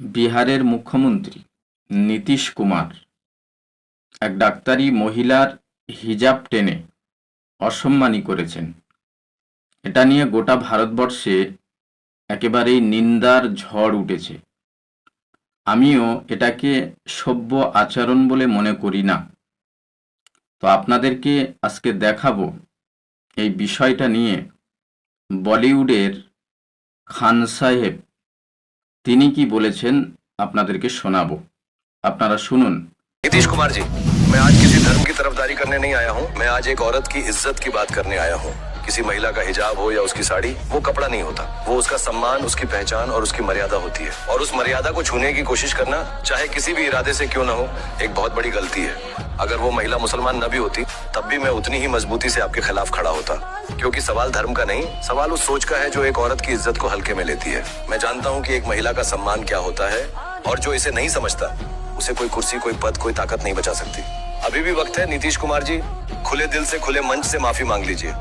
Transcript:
বিহারের মুখ্যমন্ত্রী নীতীশ কুমার এক ডাক্তারি মহিলার হিজাব টেনে অসম্মানী করেছেন। এটা নিয়ে গোটা ভারতবর্ষে একেবারেই নিন্দার ঝড় উঠেছে। আমিও এটাকে সভ্য আচরণ বলে মনে করি না। তো আপনাদেরকে আজকে দেখাবো এই বিষয়টা নিয়ে বলিউডের খান সাহেব তিনি কি বলেছেন আপনাদেরকে শোনাবো, আপনারা শুনুন। नीतीश कुमार जी, मैं आज किसी धर्म की तरफदारी करने नहीं आया हूँ। मैं आज एक औरत की इज्जत की बात करने आया हूँ। किसी महिला का हिजाब हो या उसकी साड़ी, वो कपड़ा नहीं होता। वो उसका सम्मान, उसकी पहचान और उसकी मर्यादा होती है। और उस मर्यादा को छूने की कोशिश करना, चाहे किसी भी इरादे से क्यों न हो, एक बहुत बड़ी गलती है। अगर वो महिला मुसलमान न भी होती, तब भी मैं उतनी ही मजबूती से आपके खिलाफ खड़ा होता। क्योंकि सवाल धर्म का नहीं, सवाल उस सोच का है जो एक औरत की इज्जत को हल्के में लेती है। मैं जानता हूँ कि एक महिला का सम्मान क्या होता है, और जो इसे नहीं समझता उसे कोई कुर्सी, कोई पद, कोई ताकत नहीं बचा सकती। अभी भी वक्त है नीतीश कुमार जी, खुले दिल से खुले मंच से माफी मांग लीजिए।